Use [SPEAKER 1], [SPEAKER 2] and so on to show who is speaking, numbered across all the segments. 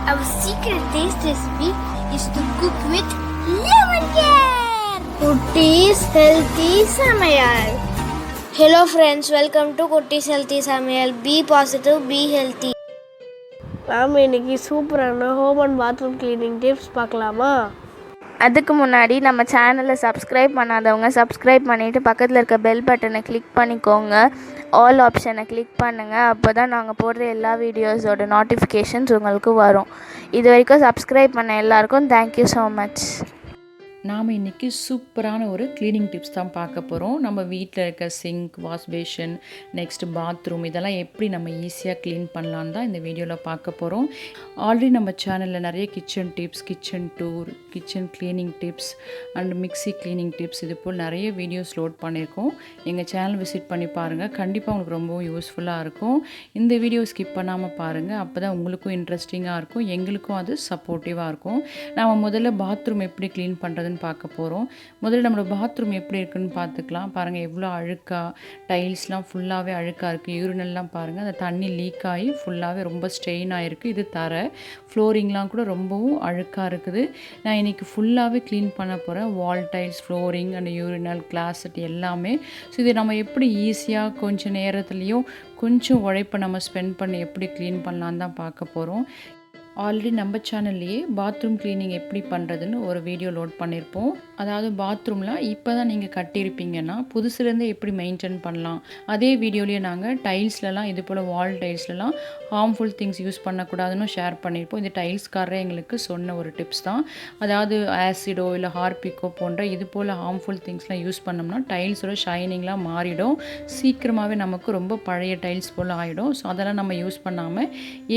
[SPEAKER 1] Our secret taste recipe is to cook with lemon care. Kutties Healthy Samayal. Hello friends, welcome to Kutties Healthy Samayal. Be positive, be healthy.
[SPEAKER 2] நாம் இன்றைக்கி சூப்பரான home and bathroom cleaning tips பார்க்கலாமா?
[SPEAKER 3] அதுக்கு முன்னாடி நம்ம சேனலை subscribe பண்ணாதவங்க subscribe பண்ணிவிட்டு பக்கத்தில் இருக்க பெல் பட்டனை கிளிக் பண்ணிக்கோங்க. ஆல் ஆப்ஷனை கிளிக் பண்ணுங்கள். அப்போ தான் நாங்கள் போடுற எல்லா வீடியோஸோட நோட்டிஃபிகேஷன்ஸ் உங்களுக்கு வரும். இது வரைக்கும் சப்ஸ்கிரைப் பண்ண எல்லாருக்கும் தேங்க்யூ ஸோ மச்.
[SPEAKER 4] நாம் இன்றைக்கி சூப்பரான ஒரு க்ளீனிங் டிப்ஸ் தான் பார்க்க போகிறோம். நம்ம வீட்டில் இருக்க sink, wash basin, next bathroom இதெல்லாம் எப்படி நம்ம ஈஸியாக க்ளீன் பண்ணலான்னு தான் இந்த வீடியோவில் பார்க்க போகிறோம். ஆல்ரெடி நம்ம சேனலில் நிறைய kitchen tips, kitchen tour, kitchen cleaning tips and mixie cleaning tips இது போல் நிறைய வீடியோஸ் லோட் பண்ணியிருக்கோம். எங்கள் சேனல் விசிட் பண்ணி பாருங்கள். கண்டிப்பாக உங்களுக்கு ரொம்பவும் யூஸ்ஃபுல்லாக இருக்கும். இந்த வீடியோ ஸ்கிப் பண்ணாமல் பாருங்கள். அப்போ தான் உங்களுக்கும் இன்ட்ரெஸ்டிங்காக இருக்கும், எங்களுக்கும் அது சப்போர்ட்டிவாக இருக்கும். நம்ம முதல்ல பாத்ரூம் எப்படி க்ளீன் பண்ணுறதுன்னு பார்க்க போகிறோம். முதல்ல நம்மளோட பாத்ரூம் எப்படி இருக்குன்னு பார்த்துக்கலாம். பாருங்கள் எவ்வளோ அழுக்காக, டைல்ஸ்லாம் ஃபுல்லாகவே அழுக்காக இருக்குது. யூரினல்லாம் பாருங்கள், அந்த தண்ணி லீக் ஆகி ஃபுல்லாகவே ரொம்ப ஸ்ட்ரெயின் ஆகிருக்கு. இது தரை, ஃப்ளோரிங்லாம் கூட ரொம்பவும் அழுக்காக இருக்குது. நான் இன்றைக்கி ஃபுல்லாகவே க்ளீன் பண்ண போகிறேன். வால் tiles, flooring and urinal, closet எல்லாமே. ஸோ இதை நம்ம எப்படி ஈஸியாக கொஞ்சம் நேரத்துலேயும் கொஞ்சம் உழைப்பை நம்ம ஸ்பெண்ட் பண்ணி எப்படி க்ளீன் பண்ணலான்னு தான் பார்க்க போகிறோம். ஆல்ரெடி நம்ம சேனல்லையே பாத்ரூம் க்ளீனிங் எப்படி பண்ணுறதுன்னு ஒரு வீடியோ லோட் பண்ணியிருப்போம். அதாவது பாத்ரூம்லாம் இப்போ தான் நீங்கள் கட்டியிருப்பீங்கன்னா புதுசுலேருந்து எப்படி மெயின்டைன் பண்ணலாம், அதே வீடியோலேயே நாங்கள் டைல்ஸ்லலாம் இது போல் வால் டைல்ஸ்லலாம் ஹார்ம்ஃபுல் திங்ஸ் யூஸ் பண்ணக்கூடாதுன்னு ஷேர் பண்ணியிருப்போம். இந்த டைல்ஸ்காரரே எங்களுக்கு சொன்ன ஒரு டிப்ஸ் தான். அதாவது ஆசிடோ இல்லை ஹார்பிக்கோ போன்ற இது போல் ஹார்ம்ஃபுல் திங்ஸ்லாம் யூஸ் பண்ணோம்னா டைல்ஸோட ஷைனிங்லாம் மாறிடும். சீக்கிரமாகவே நமக்கு ரொம்ப பழைய டைல்ஸ் போல் ஆகிடும். ஸோ அதெல்லாம் நம்ம யூஸ் பண்ணாமல்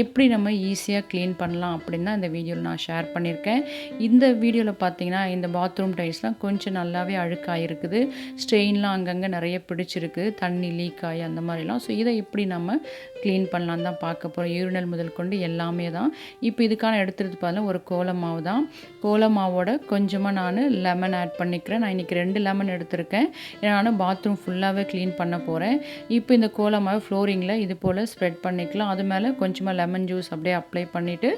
[SPEAKER 4] எப்படி நம்ம ஈஸியாக க்ளீன் பண்ணலாம் அப்படின்னு தான் இந்த வீடியோவில் நான் ஷேர் பண்ணியிருக்கேன். இந்த வீடியோவில் பார்த்தீங்கன்னா இந்த பாத்ரூம் டைல்ஸ்லாம் கொஞ்சம் நல்லாவே அழுக்காக இருக்குது. ஸ்ட்ரெயின்லாம் அங்கங்கே நிறைய பிடிச்சிருக்கு, தண்ணி லீக் ஆகி அந்த மாதிரிலாம். ஸோ இதை எப்படி நம்ம க்ளீன் பண்ணலான்னு தான் பார்க்க போகிறோம். யூரினல் முதல் கொண்டு எல்லாமே தான். இப்போ இதுக்கான எடுத்துகிட்டு பார்த்தா ஒரு கோல மாவு தான். கோல மாவோட கொஞ்சமாக நான் லெமன் ஆட் பண்ணிக்கிறேன். நான் இன்றைக்கி 2 லெமன் எடுத்திருக்கேன். ஏன்னா நான் பாத்ரூம் ஃபுல்லாகவே க்ளீன் பண்ண போகிறேன். இப்போ இந்த கோல மாவு ஃப்ளோரிங்கில் இது போல் ஸ்ப்ரெட் பண்ணிக்கலாம். அது மேலே கொஞ்சமாக லெமன் ஜூஸ் அப்படியே அப்ளை பண்ணிவிட்டு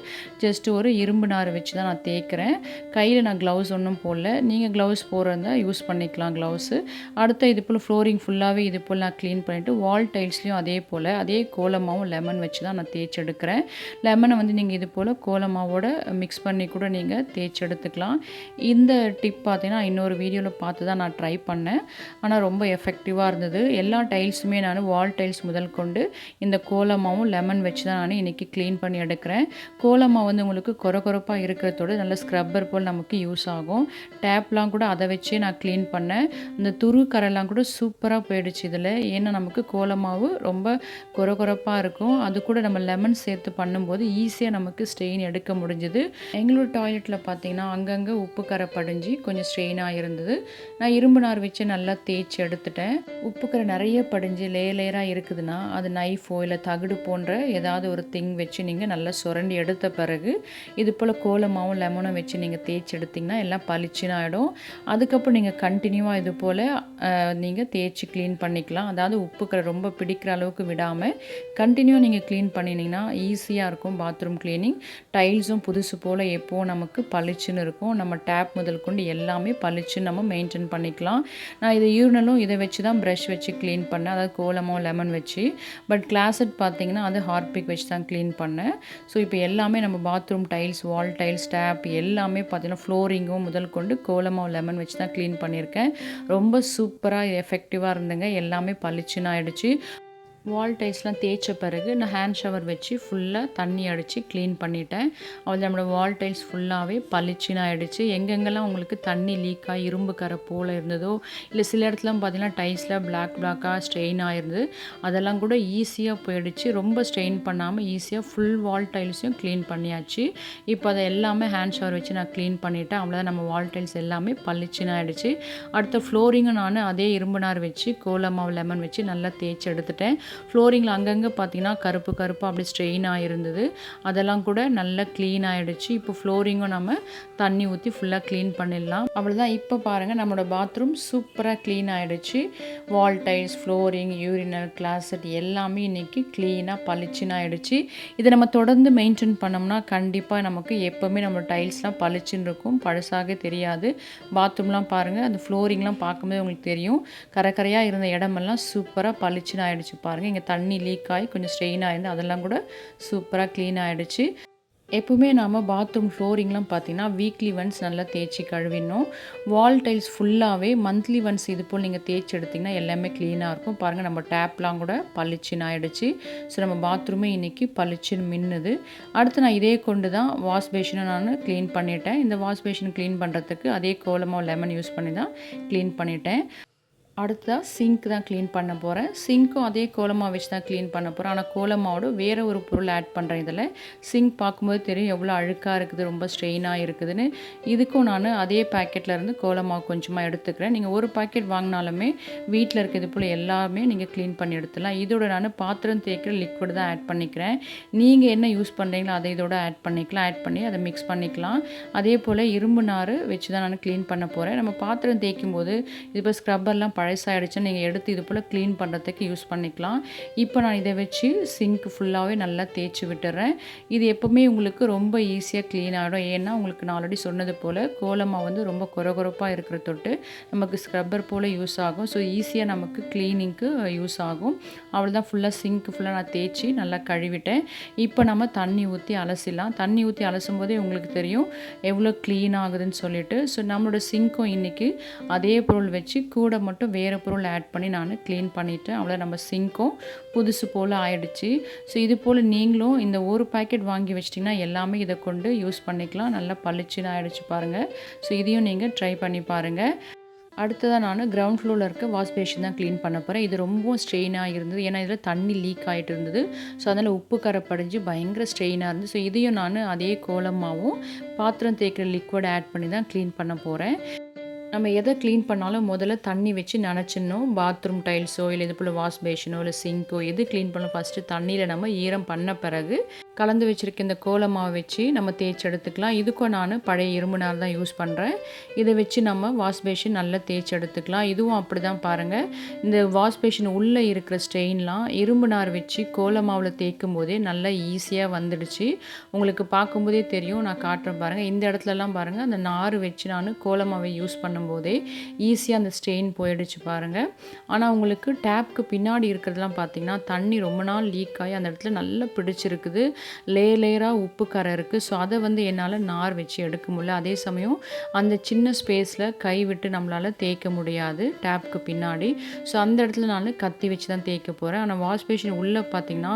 [SPEAKER 4] ஜஸ்ட் ஒரு இரும்பு நார் வச்சு தான் நான் தேய்க்கிறேன். கையில் நான் க்ளவுஸ் ஒன்றும் போடல. நீங்கள் க்ளவுஸ் போடுறதா யூஸ் பண்ணிக்கலாம் க்ளவுஸு. அடுத்த இது போல் ஃப்ளோரிங் ஃபுல்லாகவே இது போல் நான் க்ளீன் பண்ணிவிட்டு வால் டைல்ஸ்லையும் அதே போல் அதே கோலமாவும் லெமன் வச்சு தான் நான் தேய்ச்சி எடுக்கிறேன். லெமனை வந்து நீங்கள் இது போல் கோலமாவோட மிக்ஸ் பண்ணி கூட நீங்கள் தேய்ச்சி எடுத்துக்கலாம். இந்த டிப் பார்த்தீங்கன்னா இன்னொரு வீடியோவில் பார்த்து தான் நான் ட்ரை பண்ணேன். ஆனால் ரொம்ப எஃபெக்டிவாக இருந்தது. எல்லா டைல்ஸுமே நான் வால் டைல்ஸ் முதல் கொண்டு இந்த கோலமாவும் லெமன் வச்சு தான் நான் இன்றைக்கி க்ளீன் பண்ணி எடுக்கிறேன். கோலமாவு வந்து உங்களுக்கு கொரகொரப்பாக இருக்கிறதோட நல்ல ஸ்க்ரப்பர் போல் நமக்கு யூஸ் ஆகும். டேப்லாம் கூட அதை வச்சே நான் க்ளீன் பண்ணேன். இந்த துரு கரெல்லாம் கூட சூப்பராக போயிடுச்சு இதில். ஏன்னா நமக்கு கோலமாவு ரொம்ப கொரகொரப்பாக இருக்கும். அது கூட நம்ம லெமன் சேர்த்து பண்ணும்போது ஈஸியாக நமக்கு ஸ்ட்ரெயின் எடுக்க முடிஞ்சுது. எங்களோட டாய்லெட்டில் பார்த்தீங்கன்னா அங்கங்கே உப்பு கரை படிஞ்சு கொஞ்சம் ஸ்ட்ரெயினாக இருந்தது. நான் இரும்பு நார் வச்சு நல்லா தேய்ச்சி எடுத்துட்டேன். உப்பு கரை நிறைய படிஞ்சு லேயராக இருக்குதுன்னா அது நைஃபோ இல்லை தகுடு போன்ற ஏதாவது ஒரு திங் வச்சு நீங்கள் நல்லா சுரண்டி எடுத்த பிறகு இது போல் கோலமாவும் லெமனும் வச்சு நீங்கள் தேய்ச்சி எடுத்திங்கன்னா எல்லாம் பளிச்சுன்னு ஆகிடும். அதுக்கப்புறம் நீங்கள் கண்டினியூவாக இது போல் நீங்கள் தேய்ச்சி க்ளீன் பண்ணிக்கலாம். அதாவது உப்புக்கரை ரொம்ப பிடிக்கிற அளவுக்கு விடாமல் கண்டினியூவாக நீங்கள் க்ளீன் பண்ணினீங்கன்னா ஈஸியாக இருக்கும் பாத்ரூம் க்ளீனிங். டைல்ஸும் புதுசு போல் எப்போவும் நமக்கு பளிச்சுன்னு இருக்கும். நம்ம டேப் முதல் கொண்டு எல்லாமே பளிச்சுன்னு நம்ம மெயின்டைன் பண்ணிக்கலாம். நான் இதை யூரினலும் இதை வச்சு தான் ப்ரஷ் வச்சு க்ளீன் பண்ணேன், அதாவது கோலமோ லெமன் வச்சு. பட் கிளாஸட் பார்த்தீங்கன்னா அது ஹார்பிக் வச்சு தான் க்ளீன் பண்ணேன். ஸோ இப்போ எல்லாமே நம்ம bathroom tiles, wall tiles, tap எல்லாமே பார்த்தீங்கன்னா ஃப்ளோரிங்கும் முதல் கொண்டு கோலமாவு லெமன் வச்சு தான் க்ளீன் பண்ணியிருக்கேன். ரொம்ப சூப்பராக எஃபெக்டிவாக இருந்துங்க. எல்லாமே பளிச்சுன்னு ஆகிடுச்சு. வால் டைல்ஸ்லாம் தேய்ச்ச பிறகு நான் ஹேண்ட் ஷவர் வச்சு ஃபுல்லாக தண்ணி அடித்து க்ளீன் பண்ணிட்டேன். அதில் நம்மளோட வால் டைல்ஸ் ஃபுல்லாகவே பளிச்சுன்னு ஆகிடுச்சு. எங்கெங்கெல்லாம் உங்களுக்கு தண்ணி லீக்காக இரும்பு கரை போல் இருந்ததோ இல்லை சில இடத்துலாம் பார்த்தீங்கன்னா டைல்ஸில் பிளாக்காக ஸ்ட்ரெயின் ஆகிருந்தது, அதெல்லாம் கூட ஈஸியாக போயிடுச்சு. ரொம்ப ஸ்ட்ரெயின் பண்ணாமல் ஈஸியாக ஃபுல் வால் டைல்ஸையும் க்ளீன் பண்ணியாச்சு. இப்போ அதை எல்லாமே ஹேண்ட் ஷவர் வச்சு நான் க்ளீன் பண்ணிவிட்டேன். அவ்வளோதான், நம்ம வால் டைல்ஸ் எல்லாமே பளிச்சுன்னு ஆகிடுச்சு. அடுத்த ஃப்ளோரிங்கும் நான் அதே இரும்பு நார் வச்சு கோலமாவு லெமன் வச்சு நல்லா தேய்ச்சி எடுத்துட்டேன். ஃப்ளோரிங்கில் அங்கங்கே பார்த்தீங்கன்னா கருப்பு கருப்பாக அப்படி ஸ்ட்ரெயினாக இருந்தது, அதெல்லாம் கூட நல்லா க்ளீன் ஆகிடுச்சு. இப்போ ஃப்ளோரிங்கும் நம்ம தண்ணி ஊற்றி ஃபுல்லாக க்ளீன் பண்ணிடலாம். அவ்வளோதான். இப்போ பாருங்கள் நம்மளோட பாத்ரூம் சூப்பராக க்ளீன் ஆகிடுச்சு. வால் டைல்ஸ், ஃப்ளோரிங், யூரினல், கிளாசட் எல்லாமே இன்றைக்கி க்ளீனாக பளிச்சுன்னு ஆகிடுச்சு. இதை நம்ம தொடர்ந்து மெயின்டைன் பண்ணோம்னா கண்டிப்பாக நமக்கு எப்போவுமே நம்ம டைல்ஸ்லாம் பளிச்சுன்னு இருக்கும், பழசாக தெரியாது. பாத்ரூம்லாம் பாருங்கள், அந்த ஃப்ளோரிங்லாம் பார்க்கும்போது உங்களுக்கு தெரியும், கரையாக இருந்த இடமெல்லாம் சூப்பராக பளிச்சுன்னு ஆகிடுச்சு. பாருங்கள், இங்கே தண்ணி லீக் ஆகி கொஞ்சம் ஸ்ட்ரெயின் ஆகிருந்து, அதெல்லாம் கூட சூப்பராக க்ளீன் ஆகிடுச்சு. எப்போவுமே நாம் பாத்ரூம் ஃப்ளோரிங்லாம் பார்த்திங்கன்னா வீக்லி ஒன்ஸ் நல்லா தேய்ச்சி கழுவிடணும். வால் டைல்ஸ் ஃபுல்லாகவே மந்த்லி ஒன்ஸ் இது போல் நீங்கள் தேய்ச்சி எடுத்திங்கன்னா எல்லாமே க்ளீனாக இருக்கும். பாருங்கள், நம்ம டேப்லாம் கூட பளிச்சுன்னு ஆகிடுச்சு. ஸோ நம்ம பாத்ரூமே இன்றைக்கி பளிச்சுன்னு மின்னுது. அடுத்து நான் இதே கொண்டு தான் வாஷ் பேஷனை நான் க்ளீன் பண்ணிட்டேன். இந்த வாஷ் பேஷன் க்ளீன் பண்ணுறதுக்கு அதே கோலமாக லெமன் யூஸ் பண்ணி தான் க்ளீன் பண்ணிட்டேன். அடுத்ததாக சிங்க் தான் க்ளீன் பண்ண போகிறேன். சிங்க்கும் அதே கோலமாக வச்சு தான் க்ளீன் பண்ண போகிறேன். ஆனால் கோலமாவோட வேறு ஒரு பொருள் ஆட் பண்ணுறேன். இதில் சிங்க் பார்க்கும்போது தெரியும் எவ்வளோ அழுக்காக இருக்குது, ரொம்ப ஸ்ட்ரெயினாக இருக்குதுன்னு. இதுக்கும் நான் அதே பேக்கெட்டில் இருந்து கோலமாவு கொஞ்சமாக எடுத்துக்கிறேன். நீங்கள் ஒரு பேக்கெட் வாங்கினாலுமே வீட்டில் இருக்க இது போல் எல்லாமே நீங்கள் க்ளீன் பண்ணி எடுத்துடலாம். இதோட நான் பாத்திரம் தேய்க்கிற லிக்விட் தான் ஆட் பண்ணிக்கிறேன். நீங்கள் என்ன யூஸ் பண்ணுறீங்களோ அதை இதோட ஆட் பண்ணிக்கலாம். ஆட் பண்ணி அதை மிக்ஸ் பண்ணிக்கலாம். அதே போல் இரும்பு நார் வச்சு தான் நான் க்ளீன் பண்ண போகிறேன். நம்ம பாத்திரம் தேய்க்கும் போது இது இப்போ ஸ்க்ரப்பர்லாம் பழசாகிடுச்சுன்னு நீங்கள் எடுத்து இது போல் க்ளீன் பண்ணுறதுக்கு யூஸ் பண்ணிக்கலாம். இப்போ நான் இதை வச்சு சிங்க் ஃபுல்லாகவே நல்லா தேய்ச்சி விட்டுறேன். இது எப்போவுமே உங்களுக்கு ரொம்ப ஈஸியாக க்ளீன் ஆகிடும். ஏன்னா உங்களுக்கு நான் ஆல்ரெடி சொன்னது போல் கோலமாக வந்து ரொம்ப கொரகொரப்பாக இருக்கிற தொட்டு நமக்கு ஸ்க்ரப்பர் போல் யூஸ் ஆகும். ஸோ ஈஸியாக நமக்கு க்ளீனிங்க்கு யூஸ் ஆகும். அவ்வளோதான், ஃபுல்லாக சிங்க் ஃபுல்லாக நான் தேய்ச்சி நல்லா கழுவிட்டேன். இப்போ நம்ம தண்ணி ஊற்றி அலசிடலாம். தண்ணி ஊற்றி அலசும் போதே உங்களுக்கு தெரியும் எவ்வளோ க்ளீன் ஆகுதுன்னு சொல்லிட்டு. ஸோ நம்மளோட சிங்க்கும் இன்றைக்கி அதே பொருள் வச்சு கூட மட்டும் வேறு பொருள் ஆட் பண்ணி நான் க்ளீன் பண்ணிவிட்டேன். அவ்வளோ நம்ம சிங்க்கும் புதுசு போல் ஆயிடுச்சு. ஸோ இது போல் நீங்களும் இந்த ஒரு பேக்கெட் வாங்கி வச்சிட்டிங்கன்னா எல்லாமே இதை கொண்டு யூஸ் பண்ணிக்கலாம். நல்லா பளிச்சுன்னு ஆகிடுச்சு பாருங்கள். ஸோ இதையும் நீங்கள் ட்ரை பண்ணி பாருங்கள். அடுத்ததாக நான் கிரவுண்ட் ஃப்ளோரில் இருக்க வாஷ் பேஷன் தான் க்ளீன் பண்ண போகிறேன். இது ரொம்ப ஸ்ட்ரெயினாக இருந்தது. ஏன்னா இதில் தண்ணி லீக் ஆகிட்டு இருந்தது. ஸோ அதனால் உப்பு கரை படிஞ்சு பயங்கர ஸ்ட்ரெயினாக இருந்தது. ஸோ இதையும் நான் அதே கோலமாகவும் பாத்திரம் தேய்க்கிற லிக்விட் ஆட் பண்ணி தான் க்ளீன் பண்ண போகிறேன். நம்ம எதை க்ளீன் பண்ணாலும் முதல்ல தண்ணி வச்சு நனைச்சிடணும். பாத்ரூம் டைல்ஸோ இல்லை இது போல் வாஷ் பேஷனோ இல்லை சிங்க்கோ எது க்ளீன் பண்ணணும் ஃபஸ்ட்டு தண்ணியில் நம்ம ஈரம் பண்ண பிறகு கலந்து வச்சுருக்க இந்த கோலமாவை வச்சு நம்ம தேய்ச்சி எடுத்துக்கலாம். இதுக்கும் நான் பழைய இரும்பு நார் தான் யூஸ் பண்ணுறேன். இதை வச்சு நம்ம வாஷ் பேஷன் நல்லா தேய்ச்சி எடுத்துக்கலாம். இதுவும் அப்படி தான் பாருங்கள். இந்த வாஷ் பேஷன் உள்ளே இருக்கிற ஸ்ட்ரெயின்லாம் இரும்பு நார் வச்சு கோலமாவில் தேய்க்கும் போதே நல்லா ஈஸியாக வந்துடுச்சு. உங்களுக்கு பார்க்கும்போதே தெரியும். நான் காட்டுறேன் பாருங்கள். இந்த இடத்துலலாம் பாருங்கள், அந்த நார் வச்சு நான் கோலமாவை யூஸ் பண்ணும்போதே ஈஸியாக அந்த ஸ்ட்ரெயின் போயிடுச்சு பாருங்கள். ஆனால் உங்களுக்கு டேப்க்கு பின்னாடி இருக்கிறதுலாம் பார்த்திங்கன்னா தண்ணி ரொம்ப நாள் லீக் ஆகி அந்த இடத்துல நல்லா பிடிச்சிருக்குது. லேயராக உப்பு கரை இருக்குது. ஸோ அதை வந்து என்னால் நார் வச்சு எடுக்க முடியல. அதே சமயம் அந்த சின்ன ஸ்பேஸில் கை விட்டு நம்மளால் தேய்க்க முடியாது டேப்க்கு பின்னாடி. ஸோ அந்த இடத்துல நான் கத்தி வச்சு தான் தேய்க்க போகிறேன். ஆனால் வாஷ் பேஷன் உள்ளே பார்த்திங்கன்னா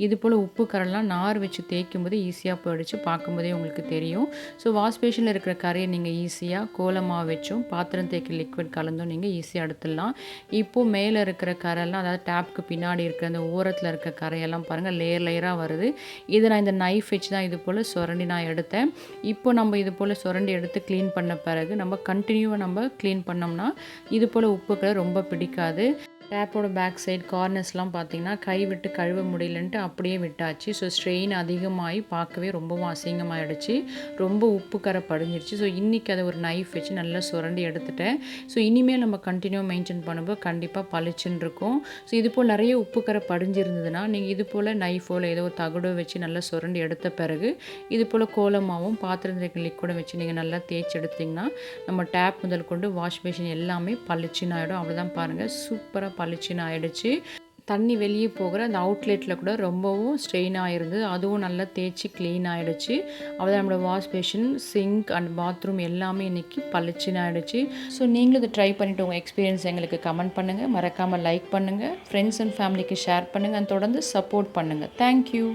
[SPEAKER 4] இது போல் உப்பு கரைலாம் நார் வச்சு தேய்க்கும் போது ஈஸியாக போயிடுச்சு. பார்க்கும்போதே உங்களுக்கு தெரியும். ஸோ வாஷ் பேஷனில் இருக்கிற கரையை நீங்கள் ஈஸியாக கோலமாக வச்சும் பாத்திரம் தேய்க்க லிக்விட் கலந்தும் நீங்கள் ஈஸியாக எடுத்துடலாம். இப்போது மேலே இருக்கிற கரையெல்லாம், அதாவது டேப்க்கு பின்னாடி இருக்கிற அந்த ஓரத்தில் இருக்க கரையெல்லாம் பாருங்கள் லேயராக வருது. இதை நான் இந்த நைஃப் வச்சு தான் இது போல் சுரண்டி நான் எடுத்தேன். இப்போ நம்ம இது போல் சுரண்டி எடுத்து க்ளீன் பண்ண பிறகு நம்ம கண்டினியூவாக நம்ம க்ளீன் பண்ணோம்னா இது போல் உப்புக்களை ரொம்ப பிடிக்காது. டேப்போட பேக் சைடு கார்னர்ஸ்லாம் பார்த்திங்கன்னா கை விட்டு கழுவ முடியலன்ட்டு அப்படியே விட்டாச்சு. ஸோ ஸ்ட்ரெயின் அதிகமாகி பார்க்கவே ரொம்பவும் அசிங்கமாகிடுச்சு. ரொம்ப உப்பு கரை படிஞ்சிருச்சு. ஸோ இன்றைக்கி அதை ஒரு நைஃப் வச்சு நல்லா சுரண்டி எடுத்துட்டேன். ஸோ இனிமேல் நம்ம கண்டினியூ மெயின்டைன் பண்ணும்போது கண்டிப்பாக பளிச்சுன்னு இருக்கும். ஸோ இது போல் நிறைய உப்பு கரை படிஞ்சிருந்ததுன்னா நீங்கள் இது போல் நைஃபோ இல்லை ஏதோ ஒரு தகடோ வச்சு நல்லா சுரண்டி எடுத்த பிறகு இது போல் கோலமாகவும் பாத்திரம் தேய்க்கிற லிக்விடும் வச்சு நீங்கள் நல்லா தேய்ச்சி எடுத்திங்கன்னா நம்ம டேப் முதல் கொண்டு வாஷ் பேஷன் எல்லாமே பளிச்சுன்னு ஆகிடும். அவ்வளோதான் பாருங்கள், சூப்பராக பளிச்சுன்னு ஆகிடுச்சு. தண்ணி வெளியே போகிற அந்த அவுட்லெட்டில் கூட ரொம்பவும் ஸ்ட்ரெயின் ஆகிருந்தது. அதுவும் நல்லா தேய்ச்சி க்ளீன் ஆகிடுச்சு. அவ்வளோ நம்மளோட wash basin, sink and bathroom எல்லாமே இன்றைக்கி பளிச்சுன்னு ஆகிடுச்சு. ஸோ நீங்களும் இதை ட்ரை பண்ணிவிட்டு உங்கள் எக்ஸ்பீரியன்ஸ் எங்களுக்கு கமெண்ட் பண்ணுங்கள். மறக்காமல் லைக் பண்ணுங்கள். ஃப்ரெண்ட்ஸ் அண்ட் ஃபேமிலிக்கு ஷேர் பண்ணுங்கள். அண்ட் தொடர்ந்து சப்போர்ட் பண்ணுங்கள். தேங்க்யூ.